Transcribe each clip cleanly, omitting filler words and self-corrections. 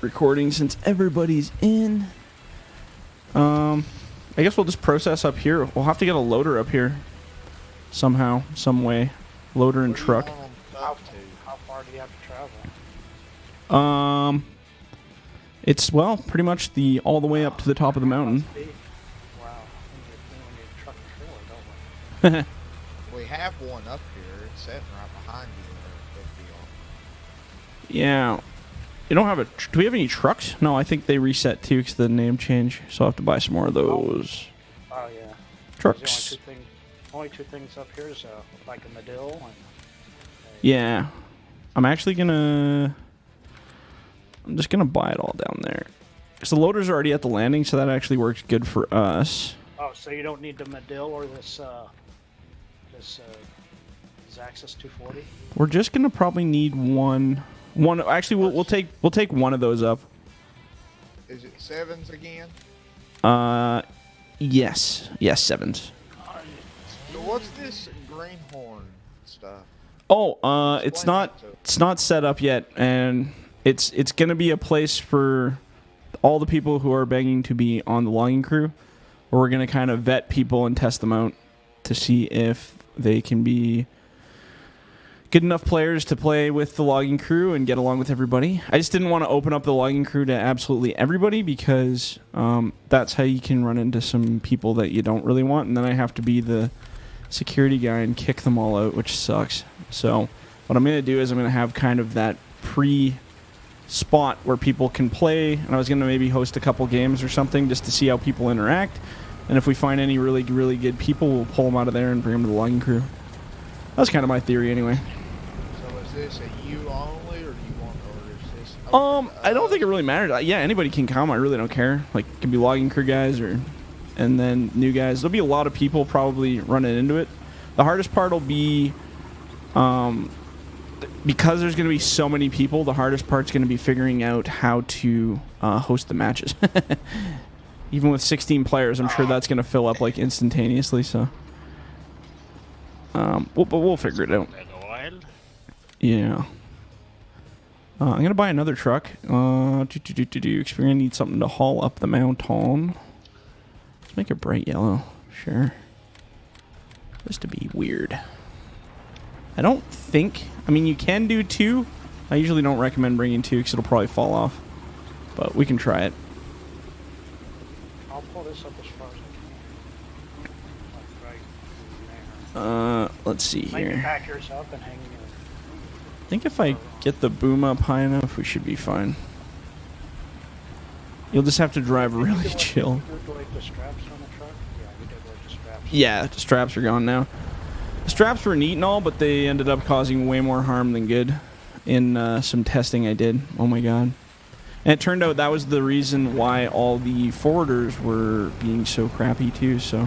recording since everybody's in. I guess we'll just process up here. We'll have to get a loader up here somehow, some way. Loader and truck. How far do you have to travel? It's, well, pretty much all the way up to the top of the mountain. Wow, we need a truck and trailer, don't we? We have one up here. It's sitting right behind you. Yeah. You don't have do we have any trucks? No, I think they reset too because the name change. So I'll have to buy some more of those. Oh, yeah. Trucks. Only two things up here is like a Medill and yeah. I'm just gonna buy it all down there. Because the loader's already at the landing, so that actually works good for us. oh, so you don't need the Medill or this Zaxxas 240? We're just gonna probably need one. Actually, we'll take one of those up. Is it sevens again? Yes, sevens. So what's this greenhorn stuff? Oh, it's not set up yet, and it's gonna be a place for all the people who are begging to be on the logging crew, where we're gonna kind of vet people and test them out to see if they can be good enough players to play with the logging crew and get along with everybody. I just didn't want to open up the logging crew to absolutely everybody because that's how you can run into some people that you don't really want, and then I have to be the security guy and kick them all out, which sucks. So what I'm going to do is I'm going to have kind of that pre-spot where people can play, and I was going to maybe host a couple games or something just to see how people interact, and if we find any really, really good people, we'll pull them out of there and bring them to the logging crew. That's kind of my theory anyway. Is this a you only, or do you want, or is this? I don't think it really matters. Yeah, anybody can come. I really don't care. Like, it can be logging crew guys and then new guys. There'll be a lot of people probably running into it. The hardest part will be, because there's going to be so many people, the hardest part's going to be figuring out how to host the matches. Even with 16 players, I'm sure that's going to fill up like instantaneously. So, but we'll figure it out. Yeah. I'm gonna buy another truck. Experience need something to haul up the mountain. Let's make it bright yellow. Sure. Just to be weird. I don't think. I mean, you can do two. I usually don't recommend bringing two because it'll probably fall off. But we can try it. I'll pull this up as far as I can. Like right there. Let's see here. Maybe pack yours up and hang your. I think if I get the boom up high enough, we should be fine. You'll just have to drive really chill. Like the straps on the truck? Yeah, we did like the straps. Yeah, the straps are gone now. The straps were neat and all, but they ended up causing way more harm than good in some testing I did. Oh my god. And it turned out that was the reason why all the forwarders were being so crappy too, so.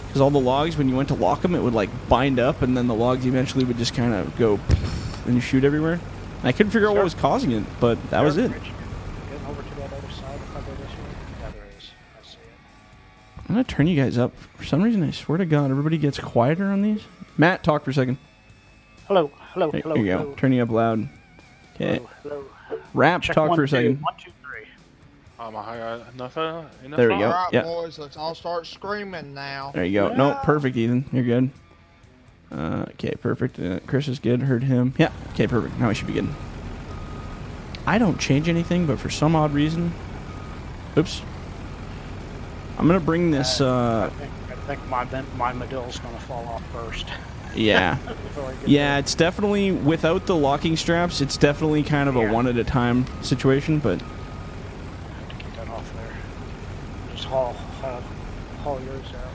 Because all the logs, when you went to lock them, it would like bind up, and then the logs eventually would just kind of go and shoot everywhere. And I couldn't figure out what was causing it, but that was it. Getting over to that other side if I go this way. Yeah, there is. I see it. I'm going to turn you guys up. For some reason, I swear to God, everybody gets quieter on these. Matt, talk for a second. Hello. There you go. Turn you up loud. Okay. Hello. Rap, Check talk one, for a second. 1, 2, 3. There we go. Alright, Yep. boys, let's all start screaming now. There you go. Yeah. No, perfect, Ethan. You're good. Okay, perfect. Chris is good. Heard him. Yeah. Okay, perfect. Now we should be good. I don't change anything, but for some odd reason... Oops. I'm going to bring this... I think my Medill's going to fall off first. Yeah. Yeah, it's definitely... Without the locking straps, it's definitely kind of a one-at-a-time situation, but... Haul yours out.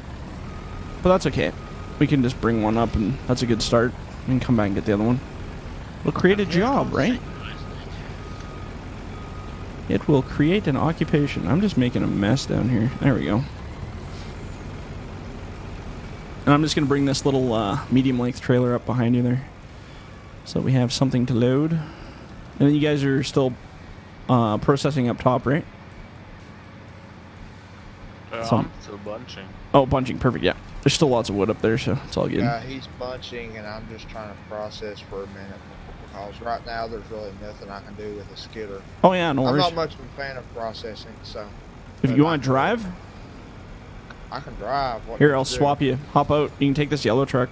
But that's okay. We can just bring one up, and that's a good start. And come back and get the other one. We'll create a job, right? It will create an occupation. I'm just making a mess down here. There we go. And I'm just going to bring this little medium-length trailer up behind you there. So we have something to load. And then you guys are still processing up top, right? I'm still bunching. Oh, bunching. Perfect, yeah. There's still lots of wood up there, so it's all good. Yeah, he's bunching, and I'm just trying to process for a minute. because right now there's really nothing I can do with a skidder. Oh yeah, no I'm worries. not much of a fan of processing, so. If but you want to drive, I can drive. What here do I'll you do? swap you. Hop out. You can take this yellow truck.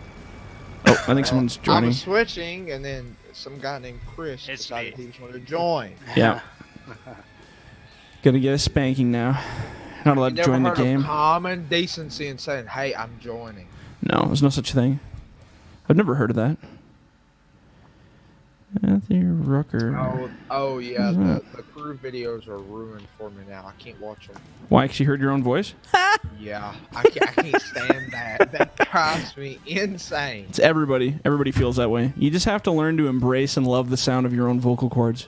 Oh, I think someone's I joining. was switching, and then some guy named Chris It's decided me. he was going to join. Yeah. Gonna get a spanking now. Not allowed to Never join the heard game. of common decency and saying, "Hey, I'm joining." No, there's no such thing. I've never heard of that. Matthew Rucker. Oh yeah, Mhm. the crew videos are ruined for me now. I can't watch them. Why? 'Cause you heard your own voice? Yeah, I can't stand that. That drives me insane. It's everybody. Everybody feels that way. You just have to learn to embrace and love the sound of your own vocal cords.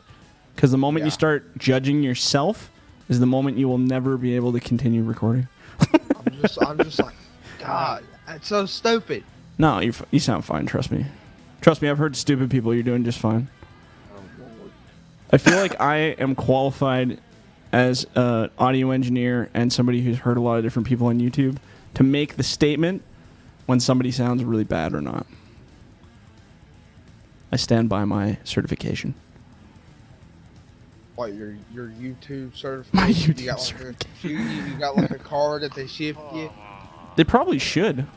Because the moment you Yeah. start judging yourself is the moment you will never be able to continue recording. I'm just like, God, that's so stupid. No, you sound fine. Trust me. Trust me. I've heard stupid people. You're doing just fine. I feel like I am qualified as an audio engineer and somebody who's heard a lot of different people on YouTube to make the statement when somebody sounds really bad or not. I stand by my certification. What, your YouTube certification? My YouTube you got you got like a card that they ship you? They probably should.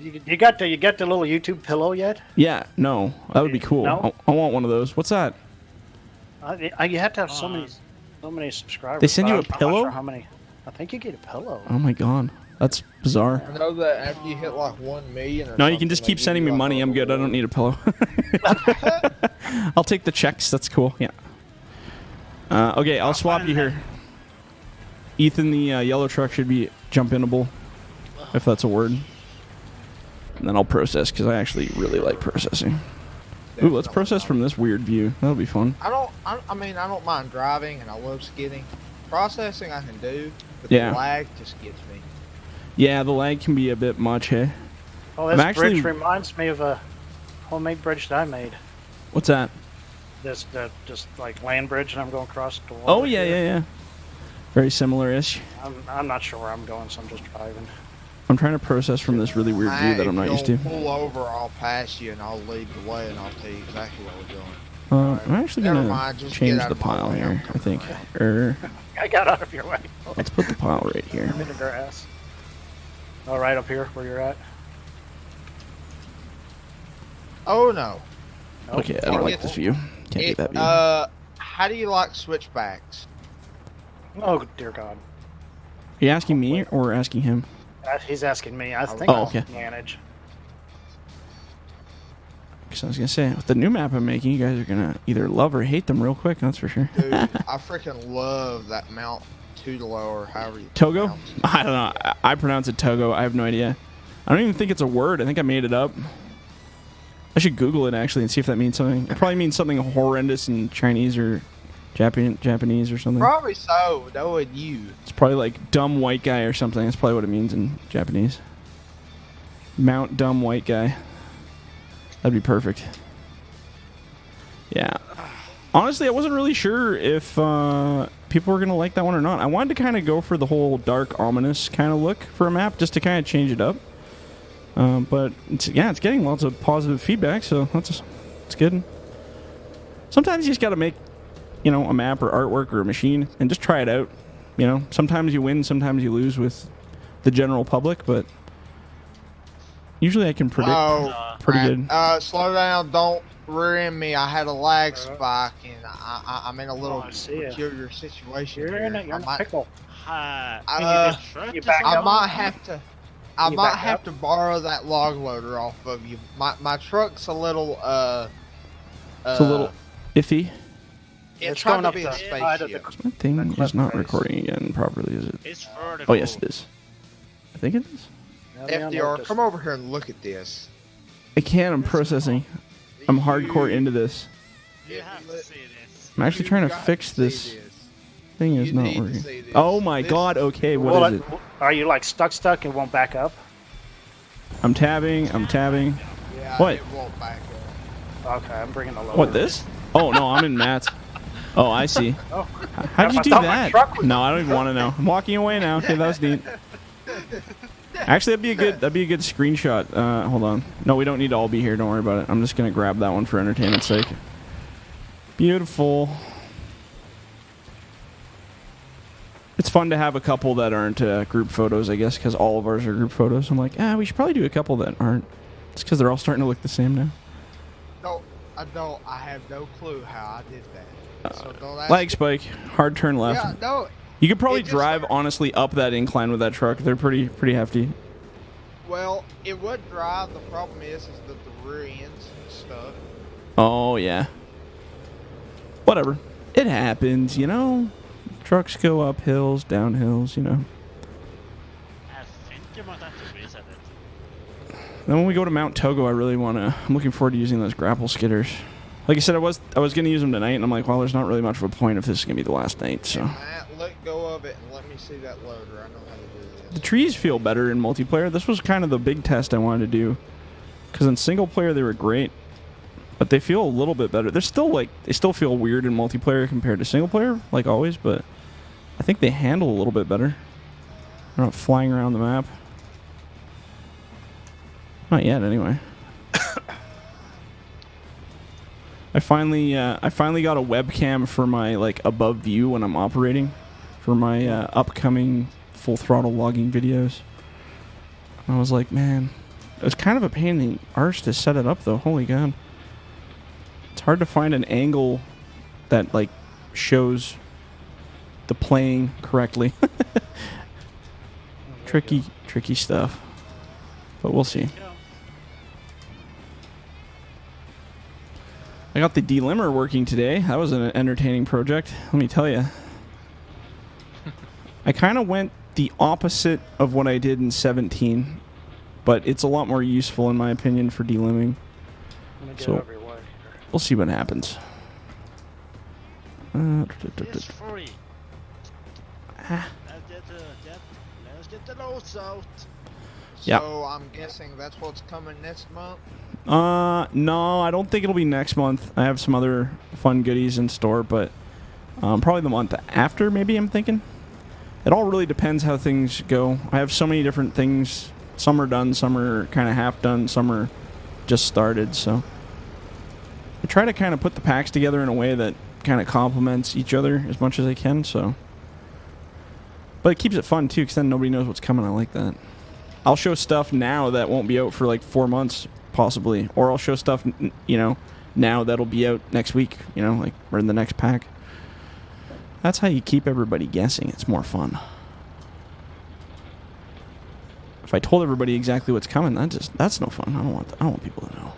You got the little YouTube pillow yet? Yeah, no, that would be cool. No? I want one of those. What's that? You have to have so many subscribers. They send but you a I'm not pillow? sure how many? I think you get a pillow. Oh my god, that's bizarre. I know that after you hit like 1 million or No, you can something, just they keep give sending you, me like, money. a I'm good. I don't reward. need a pillow. I'll take the checks. That's cool. Yeah. Okay, I'll swap you here. Ethan, the yellow truck should be jump-inable, if that's a word. And then I'll process, because I actually really like processing. Ooh, let's process from this weird view. That'll be fun. I don't mind driving and I love skidding. Processing I can do, but Yeah. the lag just gets me. Yeah, the lag can be a bit much, hey? Oh, I'm this actually- bridge reminds me of a homemade bridge that I made. What's that? This just like land bridge, and I'm going across the water. Oh, yeah, here. yeah. Very similar-ish. I'm not sure where I'm going, so I'm just driving. I'm trying to process from this really weird view that I'm not used to. If you'll pull over, I'll pass you and I'll lead the way and I'll tell you exactly what we're doing. I'm actually Never gonna mind, just change get out the of my pile way. here, I'm I think. coming. I got out of your way. Let's put the pile right here. I'm in the grass. All right, up here where you're at. Oh no. Nope. Okay, I don't like this view. Can't do that view. How do you like switchbacks? Oh dear God. Are you asking me or asking him? He's asking me. I think Oh, I'll okay. manage. Because I was gonna say, with the new map I'm making, you guys are gonna either love or hate them real quick. That's for sure. Dude, I freaking love that Mount Tudelo or however you Togo? pronounce it. I don't know. I pronounce it Togo. I have no idea. I don't even think it's a word. I think I made it up. I should Google it actually and see if that means something. It probably means something horrendous in Chinese or Japanese or something. Probably so, knowing you. It's probably like dumb white guy or something. That's probably what it means in Japanese. Mount dumb white guy. That'd be perfect. Yeah. Honestly, I wasn't really sure if people were going to like that one or not. I wanted to kind of go for the whole dark, ominous kind of look for a map, just to kind of change it up. But, it's getting lots of positive feedback, so it's good. Sometimes you just got to make, a map or artwork or a machine and just try it out. Sometimes you win, sometimes you lose with the general public, but usually I can predict pretty good. Slow down, don't rear end me. I had a lag spike and I'm in a little I see ya. peculiar situation. You're in here. a pickle. You back I up? might have to. I You might back have up? to borrow that log loader off of you. My truck's a little It's a little iffy. It's It's trying going to up be the a side of the spaceship. My thing That is cliff not face. recording again properly, is it? It's vertical. Oh, yes, it is. I think it is. FDR, come over here and look at this. I can't. I'm processing. I'm hardcore into this. You have to see this. I'm actually trying to fix this. Thing is You not need to working. see this. Oh my This- god. Okay, Well, what is it? Are you like stuck and won't back up? I'm tabbing. Yeah, What? It won't back up. Okay, I'm bringing the loader. What, this? Oh, no, I'm in Matt's. Oh, I see. Oh. How did you I do thought my that? truck was- No, I don't even want to know. I'm walking away now. Okay, that was neat. Actually, that'd be a good screenshot. Hold on. No, we don't need to all be here. Don't worry about it. I'm just gonna grab that one for entertainment's sake. Beautiful. It's fun to have a couple that aren't group photos, I guess, because all of ours are group photos. I'm like, we should probably do a couple that aren't. It's because they're all starting to look the same now. No, I don't. I have no clue how I did that. So don't ask Lag me. spike, hard turn left. Yeah, no. You could probably It just drive, started- honestly, up that incline with that truck. They're pretty hefty. Well, it would drive. The problem is that the rear end's stuck. Oh, yeah. Whatever. It happens, you know? Trucks go up hills, down hills, you know. I think you might have to reset it. Then when we go to Mount Togo, I really want to... I'm looking forward to using those grapple skidders. Like I said, I was going to use them tonight, and I'm like, well, there's not really much of a point if this is going to be the last night, so... Matt, let go of it and let me see that loader. I know how to do this. The trees feel better in multiplayer. This was kind of the big test I wanted to do. Because in single player, they were great. But they feel a little bit better. They're still like... They still feel weird in multiplayer compared to single player, like always, but... I think they handle a little bit better. They're not flying around the map. Not yet, anyway. I finally got a webcam for my like above view when I'm operating, for my upcoming full throttle logging videos. And I was like, man, it was kind of a pain in the arse to set it up, though. Holy god, it's hard to find an angle that like shows the playing correctly. tricky stuff, but we'll see. Go. I got the delimmer working today. That was an entertaining project, let me tell you. I kind of went the opposite of what I did in 17, but it's a lot more useful in my opinion for delimbing. I'm gonna get So- over your way here. We'll see what happens. It's free. Ah. Let's get the loads out. Yep. So I'm guessing that's what's coming next month. No, I don't think it'll be next month. I have some other fun goodies in store, but probably the month after, maybe, I'm thinking. It all really depends how things go. I have so many different things. Some are done, some are kind of half done, some are just started, so... I try to kind of put the packs together in a way that kind of complements each other as much as I can, so... But it keeps it fun, too, because then nobody knows what's coming. I like that. I'll show stuff now that won't be out for like 4 months, possibly. Or I'll show stuff, you know, now that'll be out next week, you know, like, or in the next pack. That's how you keep everybody guessing. It's more fun. If I told everybody exactly what's coming, that's no fun. I don't want people to know.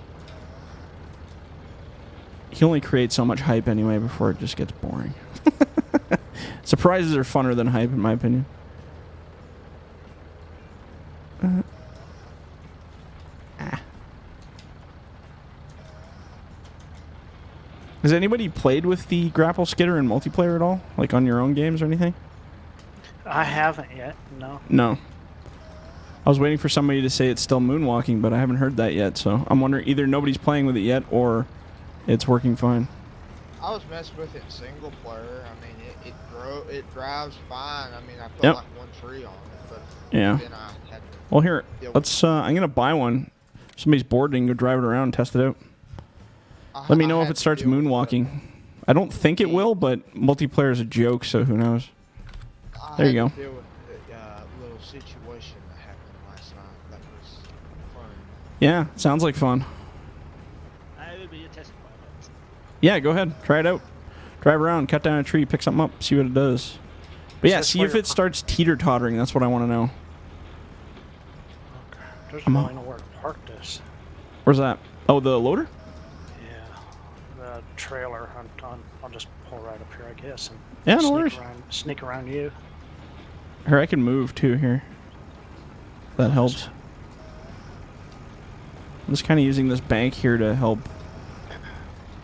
You only create so much hype anyway before it just gets boring. Surprises are funner than hype, in my opinion. Has anybody played with the grapple skidder in multiplayer at all? Like on your own games or anything? I haven't yet. No. No. I was waiting for somebody to say it's still moonwalking, but I haven't heard that yet, so I'm wondering either nobody's playing with it yet or it's working fine. I was messing with it single player. I mean, it drives fine. I mean, I put Yep. like one tree on it, but Yeah. then I had to. Well, here, deal with let's. I'm gonna buy one. Somebody's bored and go drive it around and test it out. I- Let me I know if had it to starts deal with moonwalking. I don't think it will, but multiplayer is a joke, so who knows? I There you had go. to deal with the little situation that happened last night. That was fun. Yeah, sounds like fun. I will be a test pilot. Yeah, go ahead, try it out. Drive around, cut down a tree, pick something up, see what it does. But yeah, Is this see where if you're- it starts teeter-tottering. That's what I want to know. Okay. There's I'm really nowhere to park this. Where's that? Oh, the loader? Yeah. The trailer. I'll just pull right up here, I guess. And Yeah, no worries. Sneak around you. Here, I can move too here. That helps. I'm just kind of using this bank here to help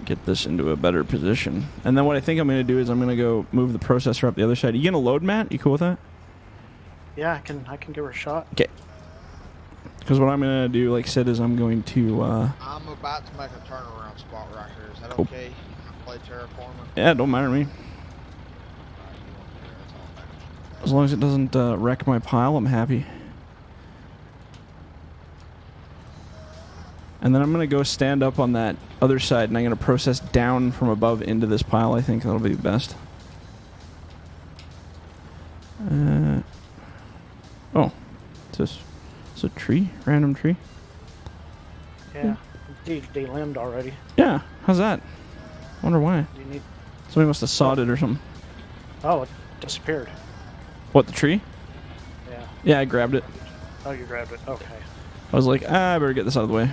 get this into a better position. And then what I think I'm going to do is I'm going to go move the processor up the other side. You going to load, Matt? You cool with that? Yeah, I can give her a shot. Okay. Because what I'm going to do, like I said, is I'm going to... I'm about to make a turnaround spot right here. Is that Cool. okay? I play terraformer. Yeah, don't matter to me. As long as it doesn't wreck my pile, I'm happy. And then I'm going to go stand up on that other side, and I'm going to process down from above into this pile. I think that'll be the best. Oh. Is this a tree? Random tree? Yeah. De-limbed already. Yeah. How's that? I wonder why. You need... Somebody must have sawed it or something. Oh, it disappeared. What, the tree? Yeah. Yeah, I grabbed it. Oh, you grabbed it. Okay. I was like, I better get this out of the way.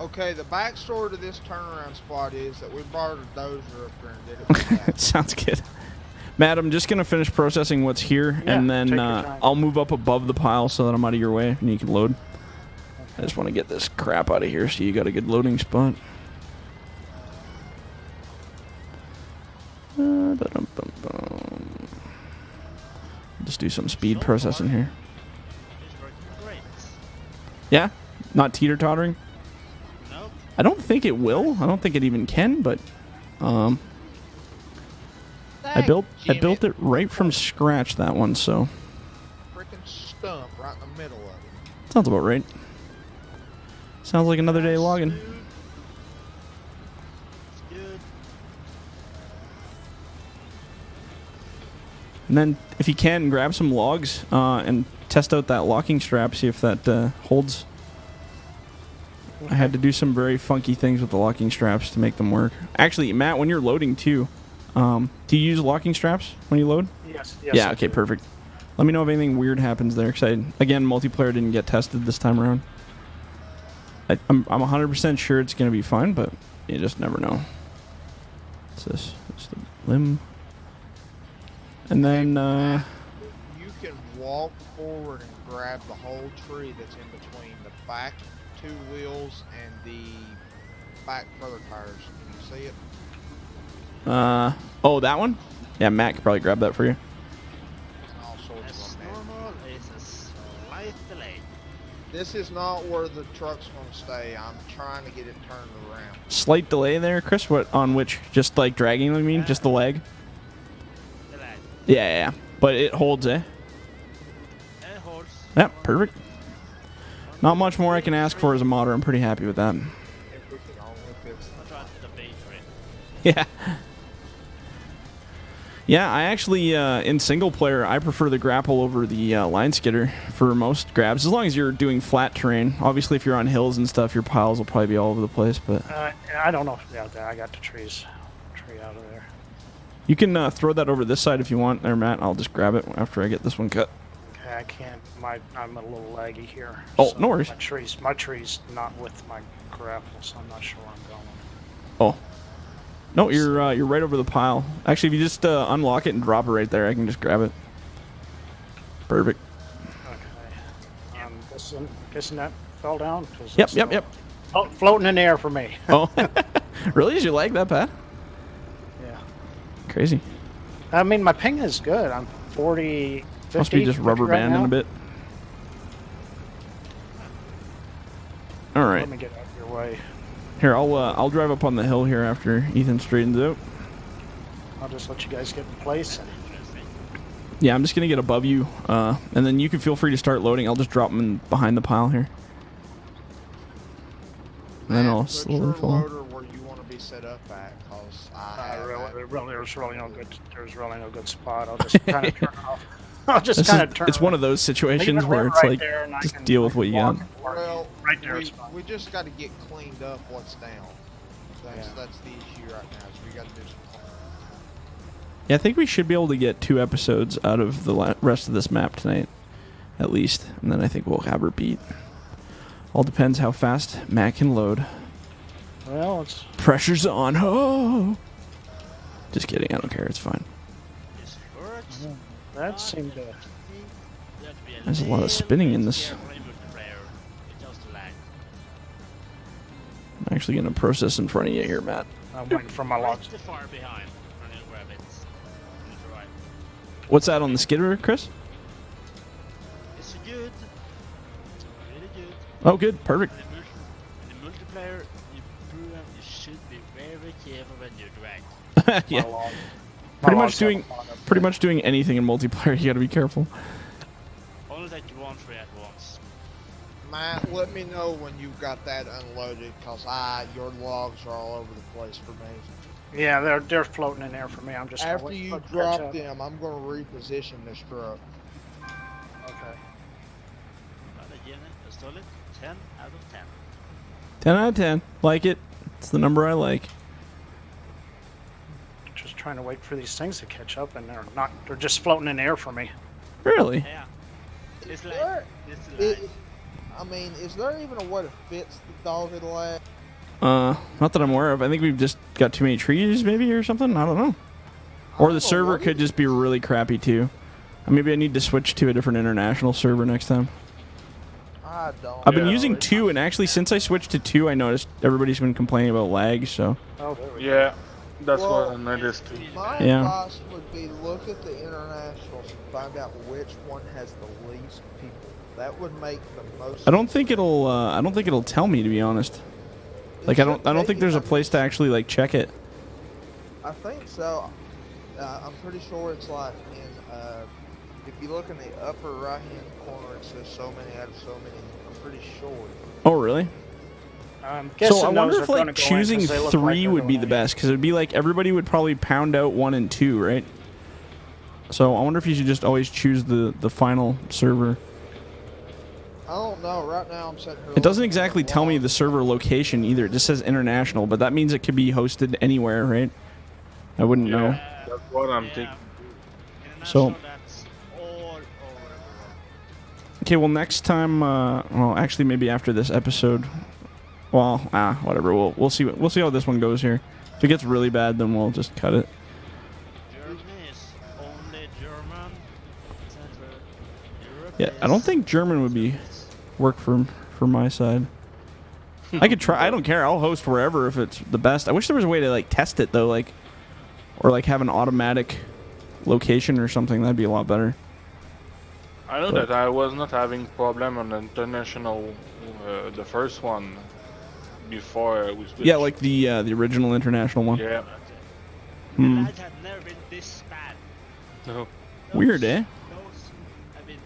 Okay, the backstory to this turnaround spot is that we borrowed a dozer up there and did it with that. Sounds good. Matt, I'm just going to finish processing what's here, Yeah, and then take your time. I'll move up above the pile so that I'm out of your way and you can load. I just want to get this crap out of here so you got a good loading spot. Just do some speed processing here. It's working great. Yeah? Not teeter-tottering? No? I don't think it will. I don't think it even can, but I built it right from scratch, that one, so Freaking stump right in the middle of it. sounds about right. Sounds like another day logging. Dude. It's good. And then, if you can, grab some logs and test out that locking strap, see if that holds. I had to do some very funky things with the locking straps to make them work. Actually, Matt, when you're loading too, do you use locking straps when you load? Yes. Yeah, I okay, do. perfect. Let me know if anything weird happens there, because again, multiplayer didn't get tested this time around. I'm 100% sure it's going to be fine, but you just never know. What's this? It's the limb. And then, You can walk forward and grab the whole tree that's in between the back two wheels and the back further tires. Can you see it? oh, that one? Yeah, Matt could probably grab that for you. All sorts As of them. normal, it's a slight delay. This is not where the truck's going to stay. I'm trying to get it turned around. Slight delay there, Chris. What on which? Just like dragging, I mean? Just the leg? Delay. Yeah. But it holds, eh? It holds. Yep, perfect. Not much more I can ask for as a modder. I'm pretty happy with that. If we could only fix I'll try the bakery. Yeah. Yeah, I actually, in single player, I prefer the grapple over the line skidder for most grabs, as long as you're doing flat terrain. Obviously, if you're on hills and stuff, your piles will probably be all over the place, but I don't know if out there. I got the tree out of there. you can throw that over this side if you want there, Matt. I'll just grab it after I get this one cut. Okay, I can't. I'm a little laggy here. Oh, no worries. My tree's not with my grapple, so I'm not sure where I'm going. Oh. No, you're right over the pile. Actually, if you just unlock it and drop it right there, I can just grab it. Perfect. Okay. Guessing that fell down. Yep. Oh, floating in the air for me. Oh, really? Is your leg that bad? Yeah. Crazy. I mean, my ping is good. I'm 40, 50. Must be just 50 rubber right banding now. a bit. All right. Let me get out of your way. Here, I'll drive up on the hill here after Ethan straightens out. I'll just let you guys get in place. Yeah, I'm just gonna get above you, and then you can feel free to start loading. I'll just drop them in behind the pile here, and then I'll Put slowly your follow. loader where you want to be set up at, cause There's really no good spot. I'll just kind of turn it off. I'll just kind of turn. It's one of those situations where it's like, just deal with what you got. Well, right there. It's fine. we just got to get cleaned up what's down. That's Yeah. that's the issue right now. So we got to do some cleanup. Yeah, I think we should be able to get 2 episodes out of the rest of this map tonight, at least, and then I think we'll have her beat. All depends how fast Matt can load. Well, it's Pressure's on. Oh, just kidding. I don't care. It's fine. This hurts. that seemed to. You have to be There's a lot of little spinning bit in this. careful in multiplayer. It just lag. I'm actually going to process in front of you here, Matt. I'm waiting for my Right logs. too far behind. I'm gonna grab it. On the right. What's that on the skidder, Chris? It's good. Really good. Oh, good. Perfect. In the multiplayer, you should be very careful when you drag. Yeah. My log. Pretty My much logs have a doing, pod up pretty there. much doing anything in multiplayer. You got to be careful. Only that you won't free at once. Matt, let me know when you've got that unloaded, cause your logs are all over the place for me. Yeah, they're floating in there for me. I'm just gonna After wait you for it to catch drop up. them, I'm gonna reposition this truck. Okay. I stole it. 10 out of 10. 10 out of 10. Like it. It's the number I like. Just trying to wait for these things to catch up, and they're just floating in the air for me. Really? Yeah. It's like There- it's it- like I mean, is there even a way to fix the dogged lag? Not that I'm aware of. I think we've just got too many trees, maybe, or something. I don't know. Or the know server what could it just be really crappy too. Maybe I need to switch to a different international server next time. I don't. I've been know. using It's- 2, and actually since I switched to 2, I noticed everybody's been complaining about lag. So Oh, there we go. Yeah, that's Well, what I noticed too. My Yeah. advice would be look at the internationals and find out which one has the least people. That would make the most. I don't think it'll. I don't think it'll tell me, to be honest. Like I don't think there's a place to actually like check it. I think so. I'm pretty sure it's like in. If you look in the upper right-hand corner, it says so many out of so many. I'm pretty sure. Oh really? I'm guessing So I wonder those if are gonna like go in 'cause choosing they look like 3 they're would be going the in. best, because it'd be like everybody would probably pound out 1 and 2, right? So I wonder if you should just always choose the final server. I don't know. Right now, I'm sitting here. It doesn't looking at exactly tell me logs. the server location either. It just says international, but that means it could be hosted anywhere, right? I wouldn't know. Yeah, that's what I'm thinking. So- international, that's all over the world. Okay, well next time, well actually maybe after this episode, well, whatever. We'll see how this one goes here. If it gets really bad, then we'll just cut it. Germany is only German. Central Europe Yeah, I don't is- think German would be work for my side. I could try. I don't care. I'll host wherever if it's the best. I wish there was a way to like test it though, like, or like have an automatic location or something. That'd be a lot better. I know But- that I was not having problem on the international, the first one, before we switched. Yeah, like the original international one. Yeah. The Hmm. lag had never been this bad. No. Weird, eh? Those, I mean,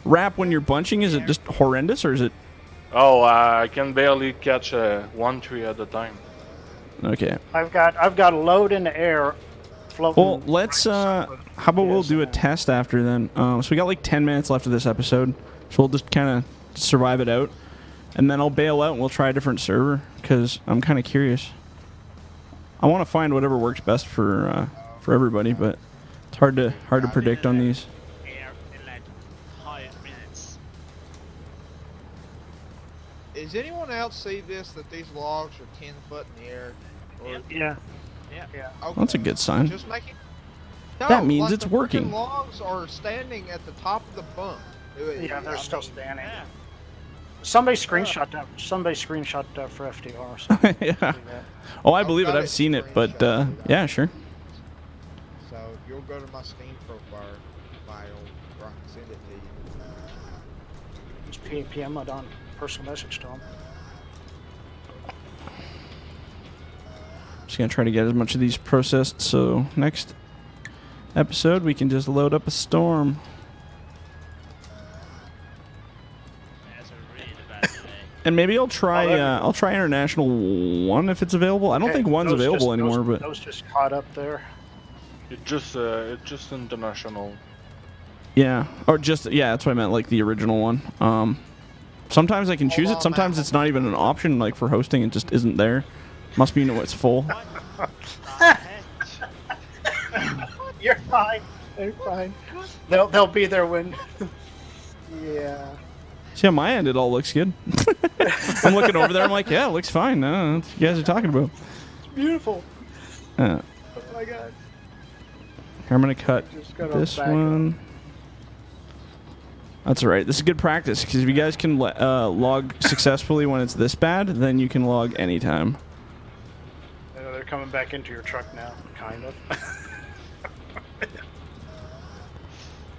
Rap when you're bunching, is it just horrendous or is it Oh, I can barely catch 1 tree at a time. okay? I've got a load in the air, floating. Well, let's. How about we'll do a test after then? So we got like 10 minutes left of this episode, so we'll just kind of survive it out, and then I'll bail out and we'll try a different server because I'm kind of curious. I want to find whatever works best for everybody, but it's hard to predict on these. air in like 5 minutes. Does anyone else see this? That these logs are 10 foot in the air? Or, Yeah. Yeah. Yeah. okay. That's a good sign. Just make it. No, That means like it's the working. freaking logs are standing at the top of the bump. Yeah, they're I still mean, standing. Yeah. Somebody screenshot that. Somebody screenshot that for FDR. So Yeah. Oh, I believe it. got I've seen it, but screenshotted. yeah, sure. So if you'll go to my Steam profile, or I can send it to you. just PM it on personal message to them. Just gonna try to get as much of these processed, so next episode we can just load up a storm. That's a really bad delay. And maybe I'll try. Oh, there we go. I'll try international 1 if it's available. I don't Okay, think 1's those available just- anymore, those, but those just caught up there. It's just international. yeah, or just yeah, that's what I meant. Like the original one. Sometimes I can choose Hold it. on, Sometimes Matt. it's not even an option. Like for hosting, it just isn't there. Must mean it's full. What the heck? You're fine. They're fine. They'll be there when. Yeah. See, on my end, it all looks good. I'm looking over there. I'm like, yeah, it looks fine. That's what you guys are talking about. It's beautiful. Uh, Oh my god. I'm gonna cut Just gotta this back up. one. That's all right. This is good practice because if you guys can log successfully when it's this bad, then you can log anytime. They're coming back into your truck now, kind of.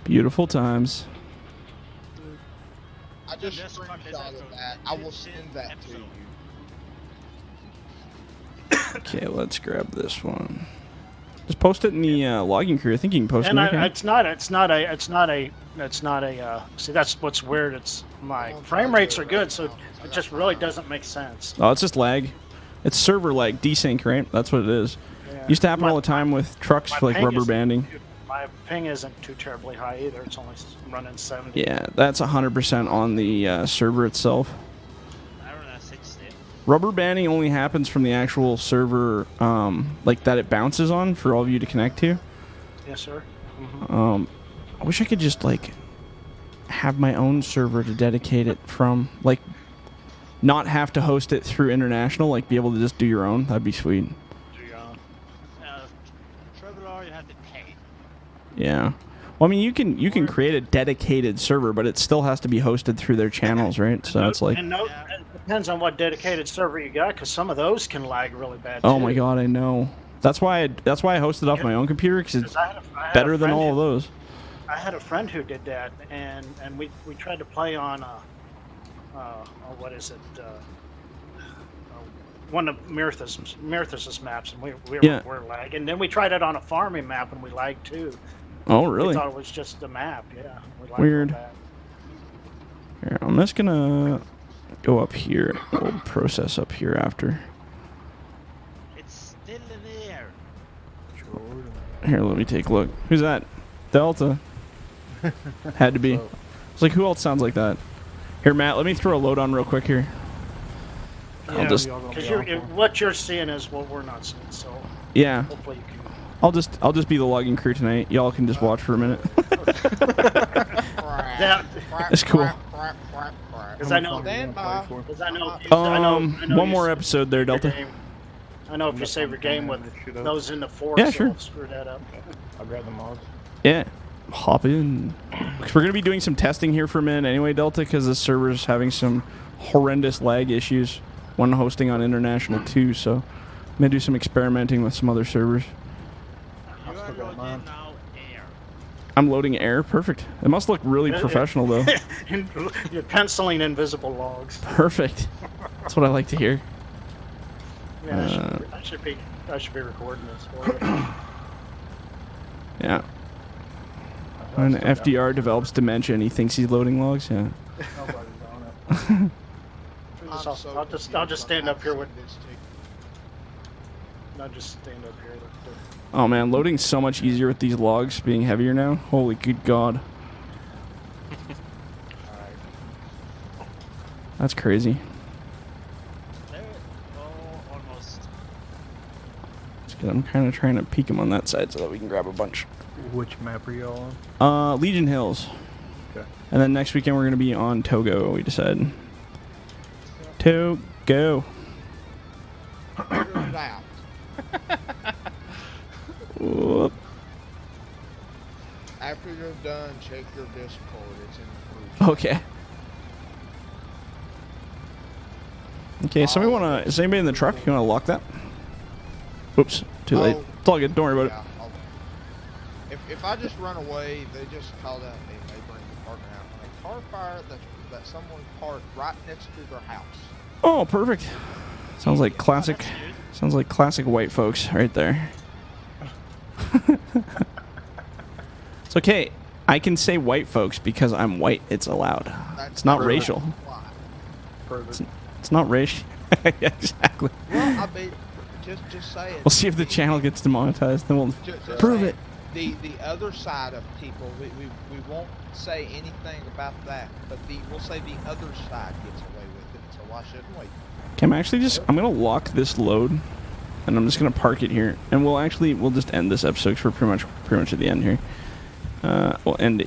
Beautiful times. I just Just cut this screenshotted episode. that. I will send that to Episode. you. Okay, let's grab this one. Just post it in the logging crew. I think you can post it. And in there, it's not a. See, that's what's weird. It's my I'll frame try to rates do are it good, right so now. I it got just really mine. doesn't make sense. Oh, it's just lag. It's server lag, desync, right? That's what it is. Yeah. Used to happen My- all the time with trucks my for like ping rubber isn't banding. My ping isn't too terribly high either. It's only running 70. Yeah, that's 100% on the server itself. I run at 60. Rubber banding only happens from the actual server, like that it bounces on for all of you to connect to. Yes, sir. I wish I could just like have my own server to dedicate it from, like not have to host it through international, like be able to just do your own. That'd be sweet. Traveler, you have to pay. Yeah. Well, I mean, you can create a dedicated server, but it still has to be hosted through their channels, right? So it's like, And no, it depends on what dedicated server you got, because some of those can lag really bad. oh too. my god, I know. That's why I hosted off my own computer, because it's 'Cause I had a better than friend all of who- those. I had a friend who did that, and we tried to play on what is it? One of Mirthus's maps, and we Yeah. were lagging. Then we tried it on a farming map, and we lagged too. Oh, We really? thought it was just the map. Yeah. We lagged Weird. real bad. Here, I'm just gonna go up here. We'll process up here after. It's still in the air. Here, let me take a look. Who's that? Delta. Had to be. It's like, who else sounds like that? Here, Matt, let me throw a load on real quick here. I'll just, Because what you're seeing is what we're not seeing. So yeah, hopefully you can. I'll just be the logging crew tonight. Y'all can just watch for a minute. That, That's cool. because I know. Stand by. Because I know. I know One you more save episode there, your Delta. game. I know if you save your game with those in the forest, Yeah, sure. it'll screw that up. I'll grab the mods. Yeah, hop in. 'Cause we're gonna be doing some testing here for a minute anyway, Delta, because the server's having some horrendous lag issues when hosting on international too. So I'm gonna do some experimenting with some other servers. You are loading now air. I'm loading air. Perfect. It must look really professional though. You're penciling invisible logs. Perfect. That's what I like to hear. Yeah, I should be recording this for you. Yeah. When FDR develops dementia and he thinks he's loading logs, yeah. I'll just stand up here with. I'll just stand up here. Oh man, loading's so much easier with these logs being heavier now. Holy good god. That's crazy. There. Oh, almost. I'm kind of trying to peek him on that side so that we can grab a bunch. Which map are y'all on? Legion Hills. Okay. And then next weekend we're going to be on Togo, we decided. Togo. Figure it out. Whoop. After you're done, check your Discord. It's in the group. Okay. Okay, somebody wanna, is anybody in the truck? You wanna lock that? Oops, too late. Oh. It's all good, don't worry about Yeah, if I just run away, they just called out me and they bring the partner out. A car fire that someone parked right next to their house. it. Oh, perfect. Sounds like classic, sounds like classic white folks right there. It's okay. I can say white folks because I'm white. It's allowed. It's not racial. Why? It's not racial. Yeah, exactly. Well, I mean, just say it. We'll see if the channel gets demonetized. Then we'll Just prove say it. The other side of people, we won't say anything about that, but we'll say the other side gets away with it. So why shouldn't we? Okay, I'm gonna lock this load, and I'm just gonna park it here, and we'll just end this episode 'cause we're pretty much at the end here. We'll end it